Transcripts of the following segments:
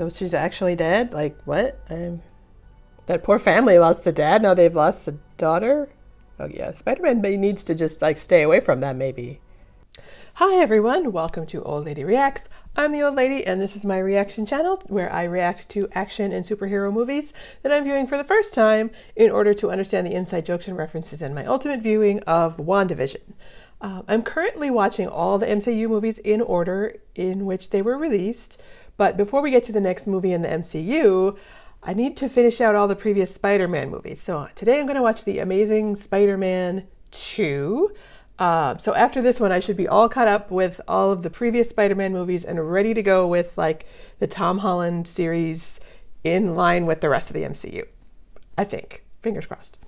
So she's actually dead? Like, what? That poor family lost the dad, now they've lost the daughter? Oh yeah, Spider-Man needs to just like stay away from that maybe. Hi everyone, welcome to Old Lady Reacts. I'm the Old Lady and this is my reaction channel where I react to action and superhero movies that I'm viewing for the first time in order to understand the inside jokes and references in my ultimate viewing of WandaVision. I'm currently watching all the MCU movies in order in which they were released, but before we get to the next movie in the MCU, I need to finish out all the previous Spider-Man movies. So today I'm going to watch The Amazing Spider-Man 2. So after this one, I should be all caught up with all of the previous Spider-Man movies and ready to go with like the Tom Holland series in line with the rest of the MCU. I think. Fingers crossed.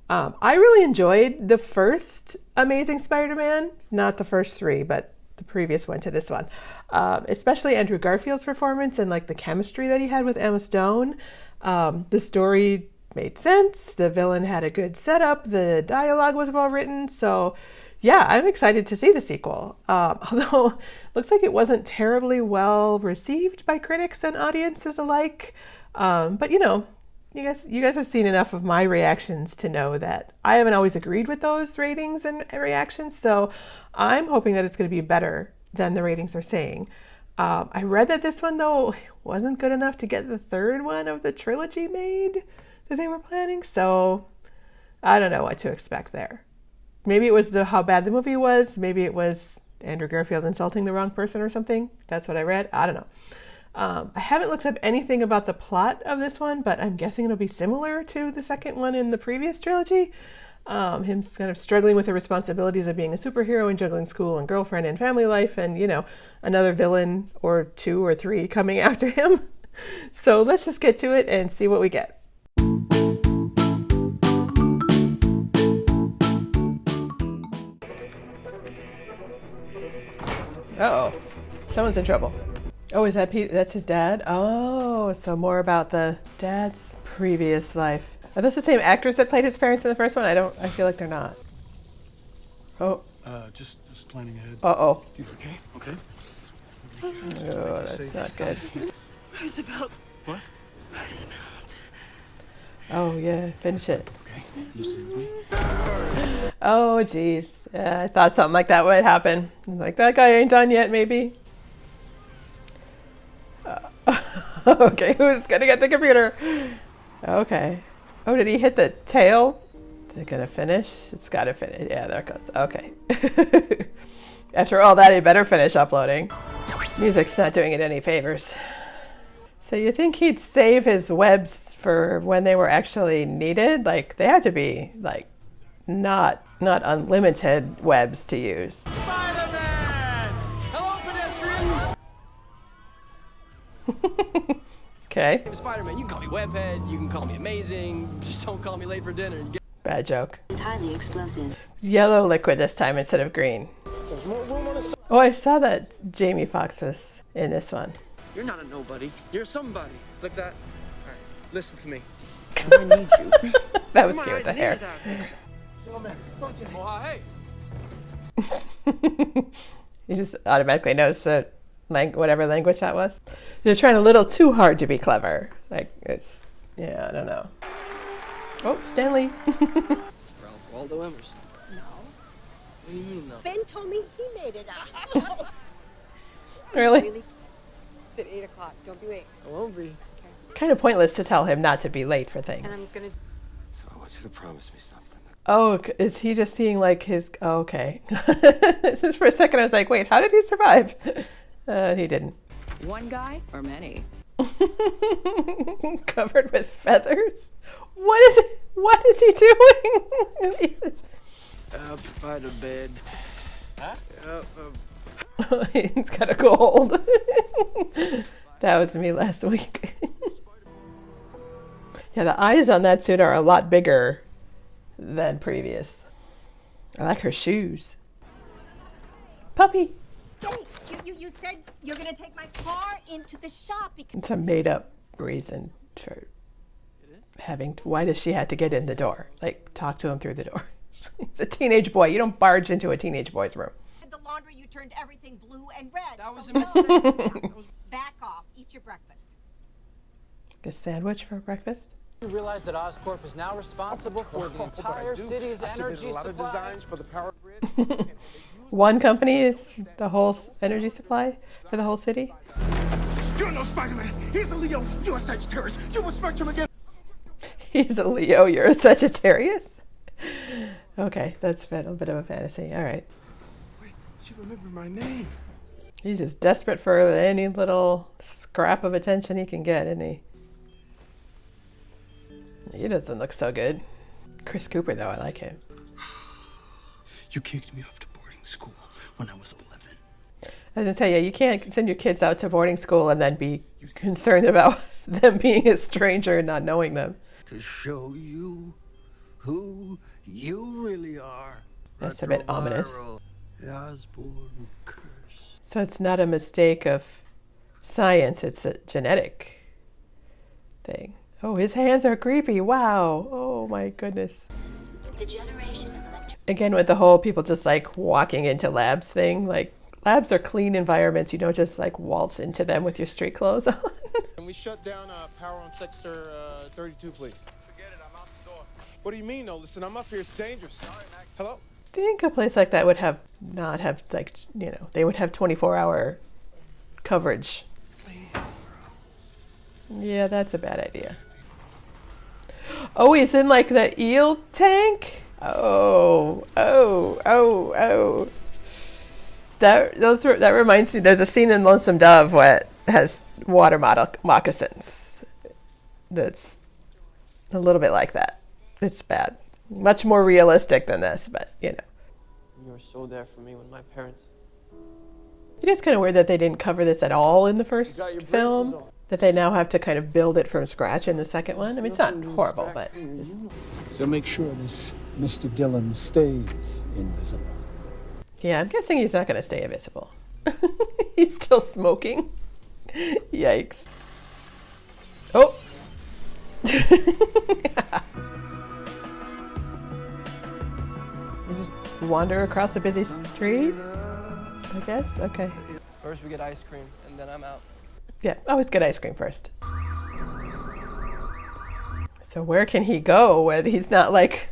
I really enjoyed the first Amazing Spider-Man, not the first three, but the previous one to this one. Especially Andrew Garfield's performance and like the chemistry that he had with Emma Stone. The story made sense. The villain had a good setup. The dialogue was well written. So yeah, I'm excited to see the sequel. Although looks like it wasn't terribly well received by critics and audiences alike. But you know, you guys have seen enough of my reactions to know that I haven't always agreed with those ratings and reactions. So I'm hoping that it's going to be better than the ratings are saying. I read that this one though wasn't good enough to get the third one of the trilogy made that they were planning. So I don't know what to expect there. Maybe it was how bad the movie was. Maybe it was Andrew Garfield insulting the wrong person or something. That's what I read. I don't know. I haven't looked up anything about the plot of this one, but I'm guessing it'll be similar to the second one in the previous trilogy. Him kind of struggling with the responsibilities of being a superhero and juggling school and girlfriend and family life and, you know, another villain or two or three coming after him. So let's just get to it and see what we get. Uh-oh, someone's in trouble. Oh, is that Pete? That's his dad? Oh, so more about the dad's previous life. Are those the same actors that played his parents in the first one? I feel like they're not. Oh. Just planning ahead. Uh-oh. You okay? Okay. Oh, that's not good. What is about? What? What is about? Oh, yeah, finish it. Okay. Listen to me. Oh, geez. I thought something like that would happen. Like, that guy ain't done yet, maybe. Okay, who's gonna get the computer? Okay. Oh, did he hit the tail? Is it gonna finish? It's gotta finish. Yeah, there it goes. Okay. After all that, he better finish uploading. Music's not doing it any favors. So you think he'd save his webs for when they were actually needed? Like, they had to be, like, not unlimited webs to use. Spider-Man! Hello, pedestrians! Okay. I'm Spider-Man. You can call me Webhead, you can call me Amazing, just don't call me late for dinner. Bad joke. It's highly explosive. Yellow liquid this time instead of green. Oh, I saw that Jamie Foxx was in this one. You're not a nobody. You're somebody. Like that. All right, listen to me. I need you. That was cute with the hair. Oh, hey. He just automatically knows the whatever language that was. You're trying a little too hard to be clever. Like, it's, yeah, I don't know. Oh, Stanley. Ralph Waldo Emerson. No. What do you mean, no? Ben told me he made it up. Really? It's at 8 o'clock. Don't be late. I won't be. Kind of pointless to tell him not to be late for things. And I'm gonna. So I want you to promise me something. Oh, is he just seeing like his... Oh, okay. Just for a second I was like, wait, how did he survive? He didn't. One guy or many? Covered with feathers? What is he doing? Up by the bed. Huh? He's got a cold. That was me last week. Yeah, the eyes on that suit are a lot bigger than previous. I like her shoes. Puppy. Say, you said you're gonna take my car into the shop because. It's a made-up reason for having to, why does she have to get in the door? Like, talk to him through the door. He's a teenage boy. You don't barge into a teenage boy's room. The laundry, you turned everything blue and red. That was so a mistake. Back off. Eat your breakfast. A sandwich for breakfast? You realize that Oscorp is now responsible for the entire city's energy a lot of supply? designs for the power grid. One company is the whole energy supply for the whole city? You're no Spider-Man. He's a Leo. You're a Sagittarius. You will Spectrum again. He's a Leo, you're a Sagittarius? Okay, that's a bit of a fantasy. All right. Wait, she remembered my name. He's just desperate for any little scrap of attention he can get, isn't he? He doesn't look so good. Chris Cooper, though, I like him. You kicked me off to boarding school when I was 11. I was gonna say, yeah, you can't send your kids out to boarding school and then be concerned about them being a stranger and not knowing them. To show you who you really are. That's a bit ominous. The Osborn curse. So it's not a mistake of science, it's a genetic thing. Oh, his hands are creepy. Wow. Oh my goodness. The generation of electric. Again, with the whole people just like walking into labs thing, like labs are clean environments. You don't just like waltz into them with your street clothes on. Can we shut down power on sector 32, please? Forget it. I'm out the door. What do you mean? No, listen, I'm up here. It's dangerous. Hello? I think a place like that would not have like, they would have 24-hour coverage. Yeah, that's a bad idea. Oh, he's in like the eel tank? Oh. That reminds me, there's a scene in Lonesome Dove where it has water moccasins. That's a little bit like that. It's bad. Much more realistic than this, but You were so there for me when my parents... It is kind of weird that they didn't cover this at all in the first got your braces film. on. That they now have to kind of build it from scratch in the second one. I mean, it's not horrible, but just, So make sure this Mr. Dillon stays invisible. yeah, I'm guessing he's not going to stay invisible. He's still smoking. Yikes. Oh. You just wander across a busy street, I guess. Okay. First we get ice cream, and then I'm out. Yeah, always get ice cream first. So where can he go when he's not like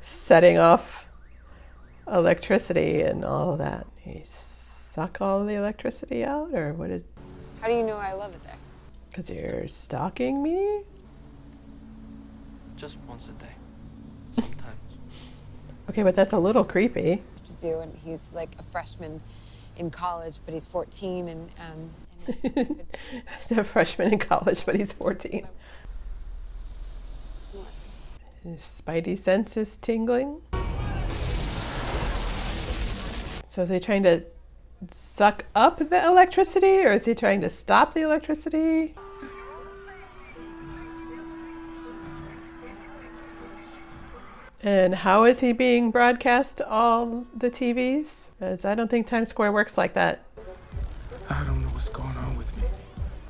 setting off electricity and all of that? He suck all the electricity out, or what is? How do you know I love it there? Because you're stalking me? Just once a day. Sometimes. Okay, but that's a little creepy. To do, and he's like a freshman in college, but he's 14, and He's a freshman in college, but he's 14. His spidey sense is tingling. So is he trying to suck up the electricity, or is he trying to stop the electricity? And how is he being broadcast to all the TVs? Because I don't think Times Square works like that. I don't know what's going on with me.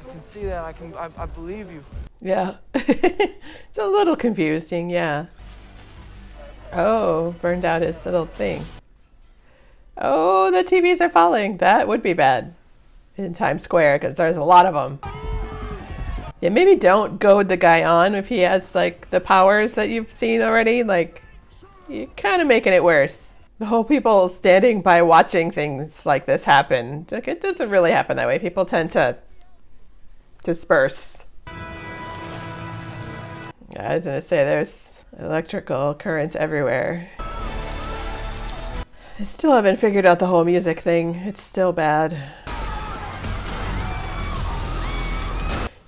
I can see that. I believe you. Yeah. It's a little confusing, yeah. Oh, burned out his little thing. Oh, the TVs are falling. That would be bad in Times Square because there's a lot of them. Yeah, maybe don't goad the guy on if he has like the powers that you've seen already. Like, you're kind of making it worse. The whole people standing by watching things like this happen. Like, it doesn't really happen that way. People tend to disperse. Yeah, I was gonna say there's electrical currents everywhere. I still haven't figured out the whole music thing. It's still bad.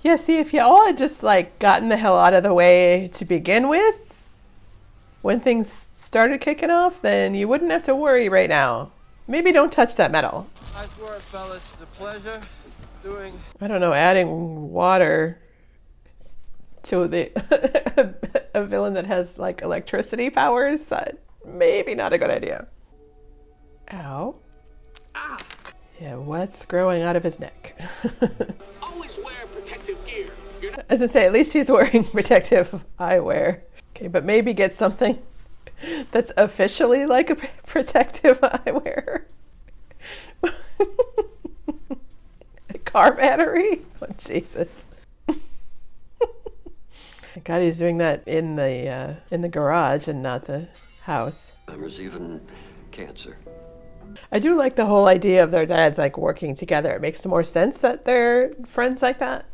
Yeah, see, if you all had just like gotten the hell out of the way to begin with, when things started kicking off, then you wouldn't have to worry right now. Maybe don't touch that metal. Nice work, fellas. The pleasure doing. I don't know, adding water to the a villain that has like electricity powers, maybe not a good idea. Ow. Ah. Yeah, what's growing out of his neck? Always wear protective gear. As I say, at least he's wearing protective eyewear. Okay, but maybe get something that's officially like a protective eyewear. A car battery? Oh, Jesus. God, he's doing that in the garage and not the house. There's even cancer. I do like the whole idea of their dads like working together. It makes more sense that they're friends like that.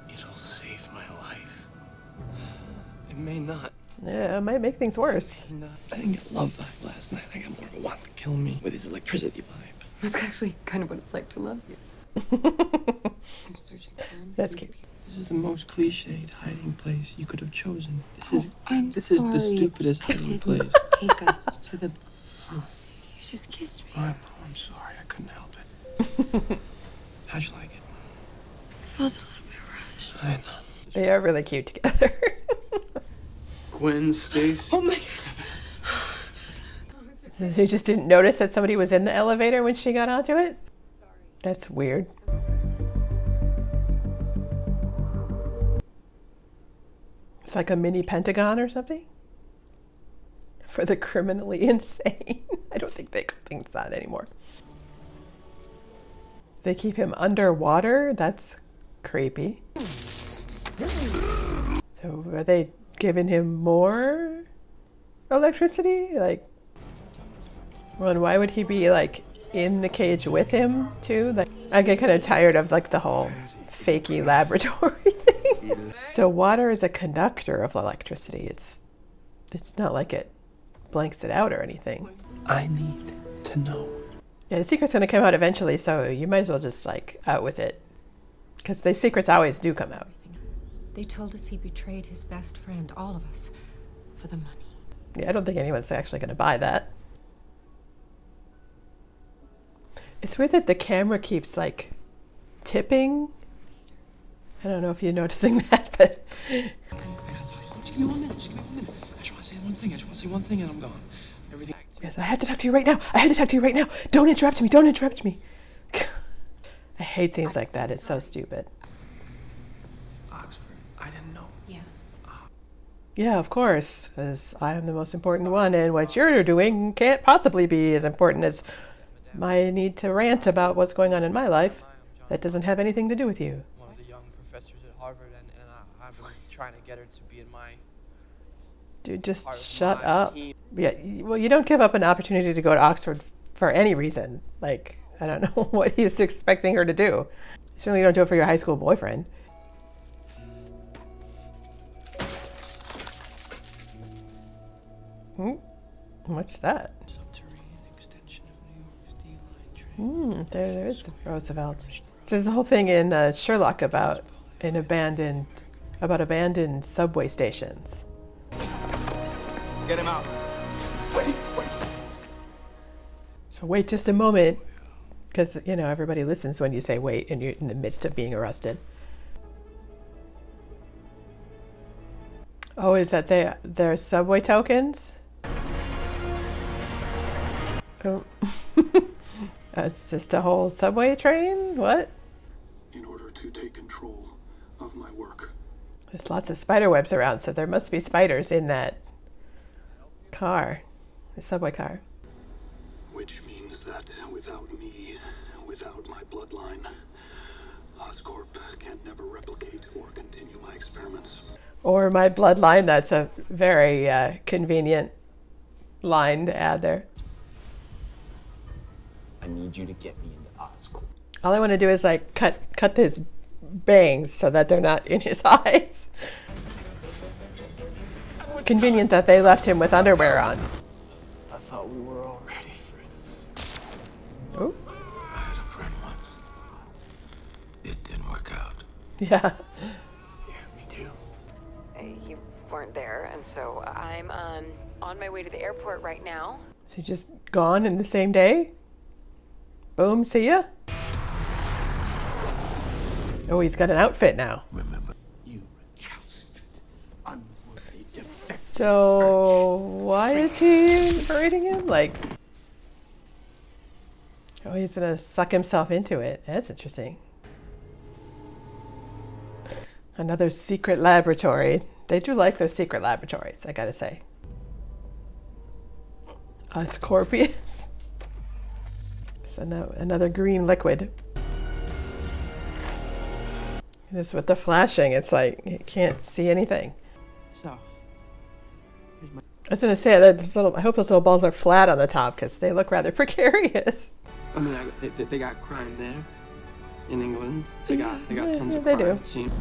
It'll save my life. It may not. Yeah, it might make things worse. I didn't get love vibe last night. I got more of a want to kill me with his electricity vibe. That's actually kind of what it's like to love you. I'm searching for him. That's cute. This is the most cliched hiding place you could have chosen. This is the stupidest hiding place. Take us to the... You just kissed me. I'm sorry. I couldn't help it. How'd you like it? I felt a little bit rushed. I know. They are really cute together. Gwen Stacy. Oh my God. You just didn't notice that somebody was in the elevator when she got onto it? Sorry. That's weird. It's like a mini Pentagon or something? For the criminally insane. I don't think they think that anymore. They keep him underwater? That's creepy. So are they giving him more electricity? Like, well, and why would he be like in the cage with him too? Like, I get kind of tired of like the whole fakey laboratory thing. So water is a conductor of electricity. It's not like it blanks it out or anything. I need to know. Yeah, the secret's going to come out eventually, so you might as well just like out with it. Because the secrets always do come out. They told us he betrayed his best friend, all of us, for the money. Yeah, I don't think anyone's actually going to buy that. It's weird that the camera keeps like tipping. I don't know if you're noticing that, but... Just give me 1 minute. Just give me 1 minute. I just want to say one thing. I just want to say one thing and I'm gone. Everything. Yes, I have to talk to you right now. I have to talk to you right now. Don't interrupt me. Don't interrupt me. I hate scenes like that. It's so stupid. Oxford. I didn't know. Yeah. Yeah, of course, because I am the most important one, and what you're doing can't possibly be as important as my need to rant about what's going on in my life that doesn't have anything to do with you. One of the young professors at Harvard, and I've been trying to get her to be in my... Dude, just shut up. Yeah, well, you don't give up an opportunity to go to Oxford for any reason. Like, I don't know what he's expecting her to do. You certainly don't do it for your high school boyfriend. What's that? There is the Roosevelt. There's a whole thing in Sherlock about abandoned subway stations. Get him out. Wait. So wait just a moment, because you know everybody listens when you say wait, and you're in the midst of being arrested. Oh, is that their subway tokens? Oh. It's just a whole subway train? What? In order to take control of my work. There's lots of spider webs around, so there must be spiders in that car, the subway car. Which means that without me, without my bloodline, Oscorp can never replicate or continue my experiments. Or my bloodline, that's a very convenient line to add there. I need you to get me into Oscorp. All I want to do is like cut his bangs so that they're not in his eyes. Convenient that they left him with underwear on. I thought we were already friends. Oh. I had a friend once. It didn't work out. Yeah. Yeah, me too. You weren't there, and so I'm on my way to the airport right now. So you just gone in the same day? Boom, see ya. Oh, he's got an outfit now. Remember, You recalcitrant, unworthy defective. So why is he berating him? Like, oh, he's gonna suck himself into it. That's interesting. Another secret laboratory. They do like those secret laboratories, I gotta say. Scorpius. It's another green liquid. This with the flashing, it's like you can't see anything. So, I was going to say that I hope those little balls are flat on the top because they look rather precarious. I mean, they got crime there in England. They got tons of they crime. do. Scene.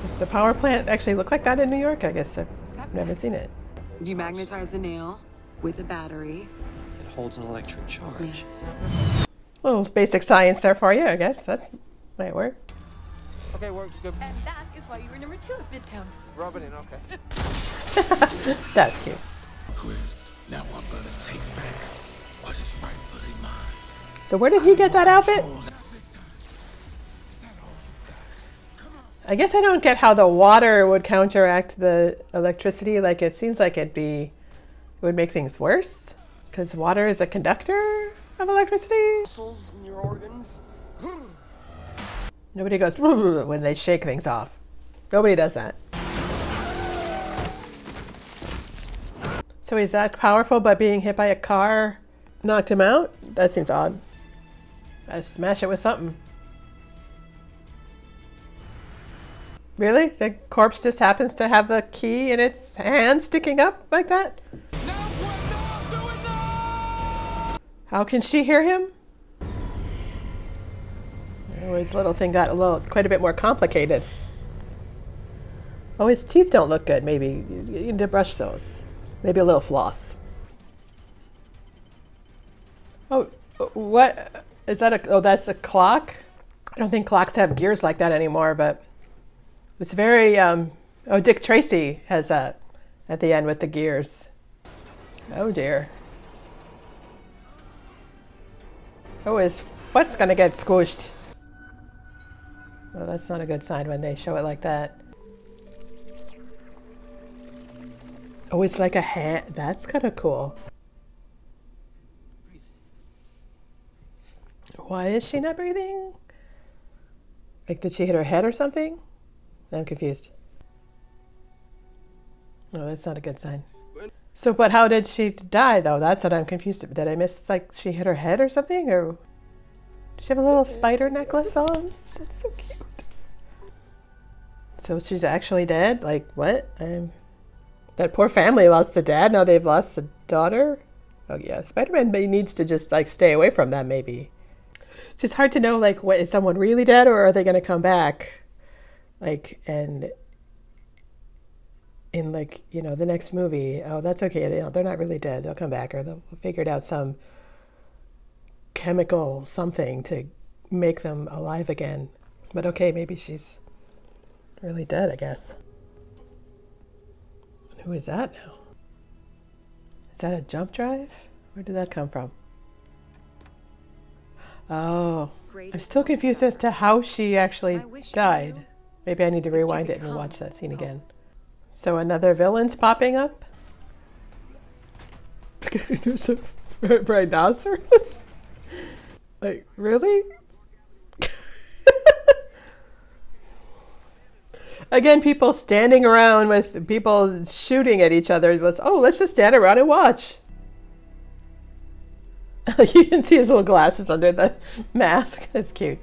Does the power plant actually look like that in New York? I guess I've never seen it. You magnetize a nail with a battery. It holds an electric charge. Yes. A little basic science there for you, I guess. That might work. Okay, works good. And that is why you were number 2 at Midtown. Rub it in, okay. That's cute. Now I'm gonna take back what is rightfully mine. So where did he get that outfit? I guess I don't get how the water would counteract the electricity. Like, it seems like it would make things worse because water is a conductor of electricity. Muscles in your organs. Nobody goes when they shake things off. Nobody does that. So he's that powerful, but being hit by a car knocked him out? That seems odd. Gotta smash it with something. Really? The corpse just happens to have the key in its hand sticking up like that? How can she hear him? Oh, his little thing got quite a bit more complicated. Oh, his teeth don't look good. Maybe you need to brush those. Maybe a little floss. Oh, what is that? Oh, that's a clock. I don't think clocks have gears like that anymore, but it's very. Oh, Dick Tracy has that at the end with the gears. Oh dear. Oh, his foot's gonna get squished. Well, that's not a good sign when they show it like that. Oh, it's like a hand. That's kind of cool. Why is she not breathing? Like, did she hit her head or something? I'm confused. No, that's not a good sign. So, but how did she die, though? That's what I'm confused about. Did I miss, like, she hit her head or something? Or does she have a little spider necklace on? That's so cute. So she's actually dead? Like, what? That poor family lost the dad. Now they've lost the daughter. Oh, yeah. Spider-Man needs to just, like, stay away from them, maybe. So it's hard to know, like, what, is someone really dead or are they going to come back? Like, and in, like, you know, the next movie, oh, that's okay. You know, they're not really dead. They'll come back, or they'll figure out some chemical something to make them alive again. But okay, maybe she's really dead, I guess. Who is that now? Is that a jump drive? Where did that come from? Oh, I'm still confused as to how she actually died. Maybe I need to rewind it and watch that scene again. So another villain's popping up? There's a rhinoceros? Like, really? Again, people standing around with people shooting at each other. Let's just stand around and watch. You can see his little glasses under the mask. That's cute.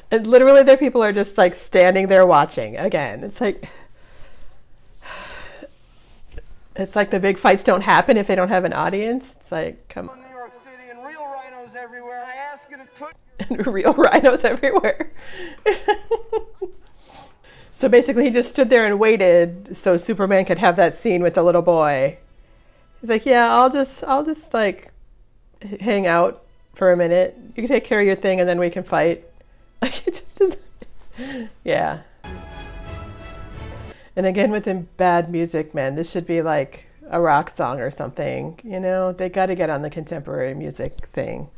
And literally, their people are just like standing there watching. Again, it's like the big fights don't happen if they don't have an audience. It's like, come on. New York City and real rhinos everywhere. I ask you to put And real rhinos everywhere. So basically, he just stood there and waited so Superman could have that scene with the little boy. He's like, yeah, I'll just like hang out for a minute. You can take care of your thing and then we can fight. Like, it just is. Yeah. And again, with the bad music, man, this should be like a rock song or something. You know, they got to get on the contemporary music thing.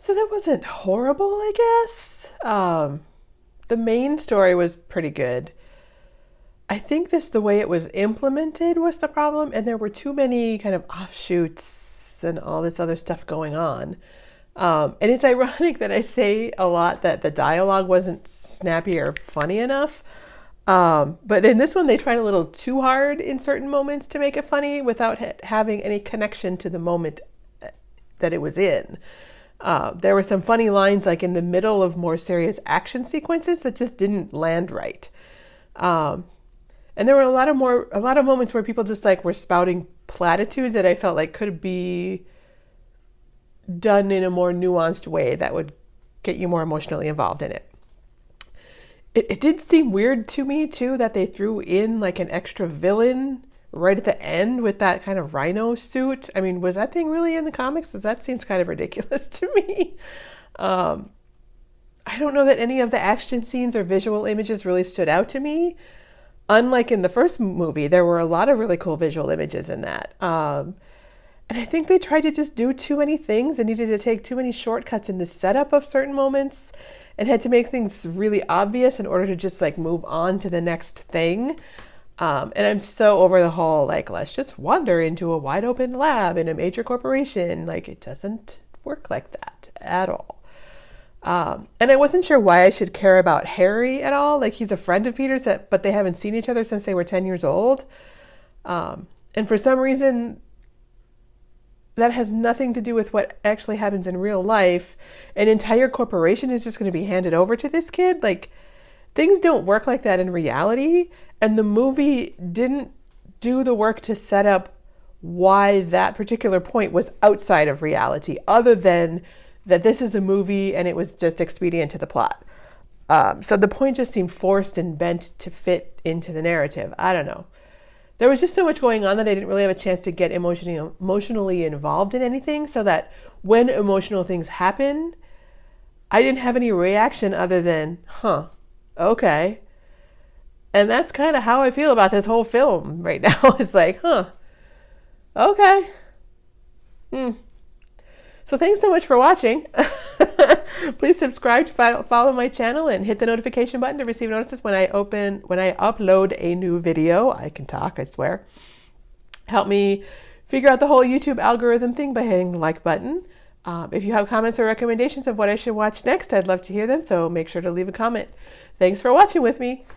So that wasn't horrible, I guess. The main story was pretty good. I think the way it was implemented was the problem, and there were too many kind of offshoots and all this other stuff going on. And it's ironic that I say a lot that the dialogue wasn't snappy or funny enough. But in this one, they tried a little too hard in certain moments to make it funny without having any connection to the moment that it was in. There were some funny lines like in the middle of more serious action sequences that just didn't land right. And there were a lot of moments where people just like were spouting platitudes that I felt like could be done in a more nuanced way that would get you more emotionally involved in it. It did seem weird to me too that they threw in like an extra villain right at the end with that kind of rhino suit. I mean, was that thing really in the comics? Because that seems kind of ridiculous to me. I don't know that any of the action scenes or visual images really stood out to me. Unlike in the first movie, there were a lot of really cool visual images in that. And I think they tried to just do too many things and needed to take too many shortcuts in the setup of certain moments and had to make things really obvious in order to just like move on to the next thing. And I'm so over the whole, like, let's just wander into a wide open lab in a major corporation. Like, it doesn't work like that at all. And I wasn't sure why I should care about Harry at all. Like, he's a friend of Peter's, but they haven't seen each other since they were 10 years old. And for some reason, that has nothing to do with what actually happens in real life. An entire corporation is just going to be handed over to this kid. Like, things don't work like that in reality. And the movie didn't do the work to set up why that particular point was outside of reality, other than that this is a movie and it was just expedient to the plot. So the point just seemed forced and bent to fit into the narrative. I don't know. There was just so much going on that I didn't really have a chance to get emotionally involved in anything, so that when emotional things happen, I didn't have any reaction other than, okay. And that's kind of how I feel about this whole film right now. It's like, okay. So thanks so much for watching. Please subscribe to follow my channel and hit the notification button to receive notices when I upload a new video. I can talk, I swear. Help me figure out the whole YouTube algorithm thing by hitting the like button. If you have comments or recommendations of what I should watch next, I'd love to hear them, so make sure to leave a comment. Thanks for watching with me.